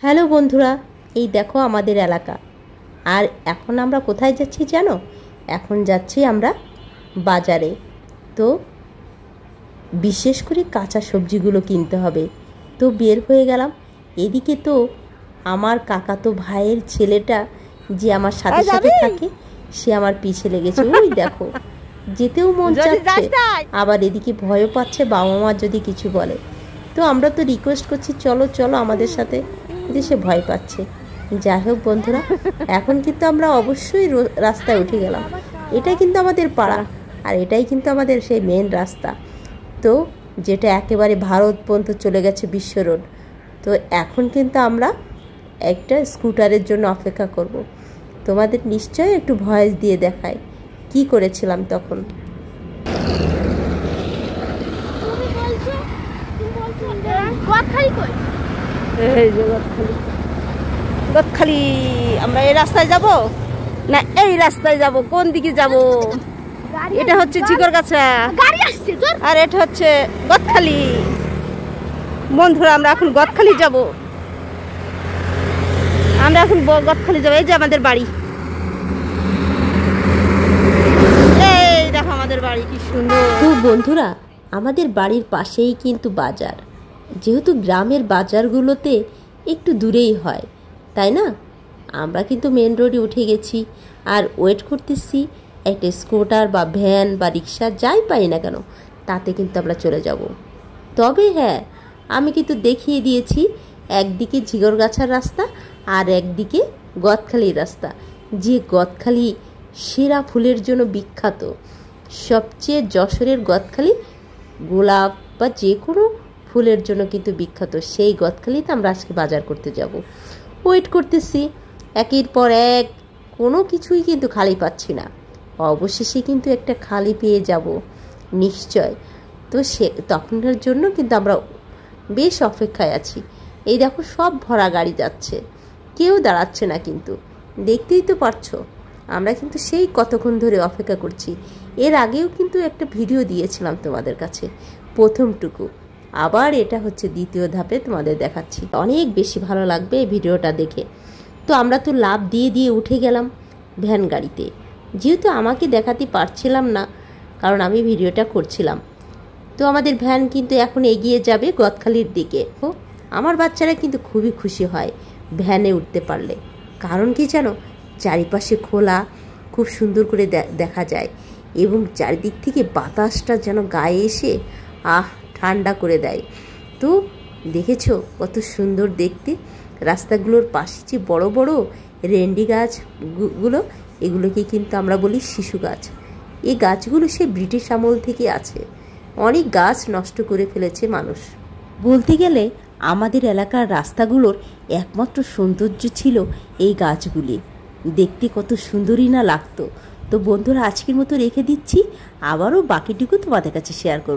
Hello বন্ধুরা, এই দেখো আমাদের এলাকা। আর এখন আমরা কোথায় যাচ্ছি জানো? এখন যাচ্ছি আমরা বাজারে। তো বিশেষ করে কাঁচা সবজিগুলো কিনতে হবে। তো বের হয়ে গেলাম। এদিকে তো আমার কাকাতো ভাইয়ের ছেলেটা যে আমার সাথে সাথে থাকে, সে আমার পিছে লেগেছে। ওই দেখো, যেতেও মন চাচ্ছে, আবার এদিকে ভয়ও পাচ্ছে বাবা মা যদি কিছু বলে। তো আমরা তো রিকোয়েস্ট করছি, চলো চলো আমাদের সাথে, কিন্তু সে ভয় পাচ্ছে। যাই হোক বন্ধুরা, এখন কিন্তু আমরা অবশ্যই রাস্তায় উঠে গেলাম। এটাই কিন্তু আমাদের পাড়া, আর এটাই কিন্তু আমাদের সেই মেন রাস্তা, তো যেটা একেবারে ভারত পর্যন্ত চলে গেছে, বিশ্ব রোড। তো এখন কিন্তু আমরা একটা স্কুটারের জন্য অপেক্ষা করব। তোমাদের নিশ্চয়ই একটু ভয়েস দিয়ে দেখায় কি করেছিলাম তখন। গদখালি আমরা এই রাস্তায় যাব না এই রাস্তায় যাব? কোন দিকে যাব? এটা হচ্ছে ঝিকরগাছা আর এটা হচ্ছে গদখালি। বন্ধুরা, আমরা এখন গদখালি যাব। আমরা এখন গদখালি যাব। এই যে আমাদের বাড়ি, এই দেখো আমাদের বাড়ি কি সুন্দর। তো বন্ধুরা, আমাদের বাড়ির পাশেই কিন্তু বাজার। যেহেতু গ্রামের বাজারগুলোতে একটু দূরেই হয়, তাই না? আমরা কিন্তু মেন রোডে উঠে গেছি আর ওয়েট করতেছি একটা স্কুটার বা ভ্যান বা রিক্সা যাই পাই না কেন, তাতে কিন্তু আমরা চলে যাব। তবে হ্যাঁ, আমি কিন্তু দেখিয়ে দিয়েছি একদিকে ঝিকরগাছার রাস্তা আর একদিকে গদখালির রাস্তা। যে গদখালি সেরা ফুলের জন্য বিখ্যাত, সবচেয়ে যশোরের গদখালি গোলাপ বা যে কোনো ফুলের জন্য কিন্তু বিখ্যাত। সেই গদখালিতে আমরা আজকে বাজার করতে যাব। ওয়েট করতেছি একের পর এক, কোনো কিছুই কিন্তু খালি পাচ্ছি না। অবশেষে কিন্তু একটা খালি পেয়ে যাব নিশ্চয়। তো তখনের জন্য কিন্তু আমরা বেশ অপেক্ষায় আছি। এই দেখো, সব ভরা গাড়ি যাচ্ছে, কেউ দাঁড়াচ্ছে না। কিন্তু দেখতেই তো পারছো, আমরা কিন্তু সেই কতক্ষণ ধরে অপেক্ষা করছি। এর আগেও কিন্তু একটা ভিডিও দিয়েছিলাম তোমাদের কাছে, প্রথমটুকু। আবার এটা হচ্ছে দ্বিতীয় ধাপে তোমাদের দেখাচ্ছি। অনেক বেশি ভালো লাগবে এই ভিডিওটা দেখে। তো আমরা তো লাফ দিয়ে দিয়ে উঠে গেলাম ভ্যান গাড়িতে। যেহেতু আমাকে দেখাতে পারছিলাম না, কারণ আমি ভিডিওটা করছিলাম। তো আমাদের ভ্যান কিন্তু এখন এগিয়ে যাবে গদখালির দিকে। ও আমার বাচ্চারা কিন্তু খুবই খুশি হয় ভ্যানে উঠতে পারলে। কারণ কি জানো, চারিপাশে খোলা, খুব সুন্দর করে দেখা যায়, এবং চারিদিক থেকে বাতাসটা যেন গায়ে এসে ঠান্ডা করে দেয়। তো দেখেছো কত সুন্দর দেখতে। রাস্তাগুলোর পাশে যে বড় বড় রেন্ডি গাছগুলো, এগুলোকে কিন্তু আমরা বলি শিশু গাছ। এই গাছগুলো সে ব্রিটিশ আমল থেকে আছে। অনেক গাছ নষ্ট করে ফেলেছে মানুষ। বলতে গেলে আমাদের এলাকার রাস্তাগুলোর একমাত্র সৌন্দর্য ছিল এই গাছগুলি। দেখতে কত সুন্দরই না লাগতো। তো বন্ধুরা, আজকের মতো রেখে দিচ্ছি, আবারও বাকিটুকু তোমাদের কাছে শেয়ার করব।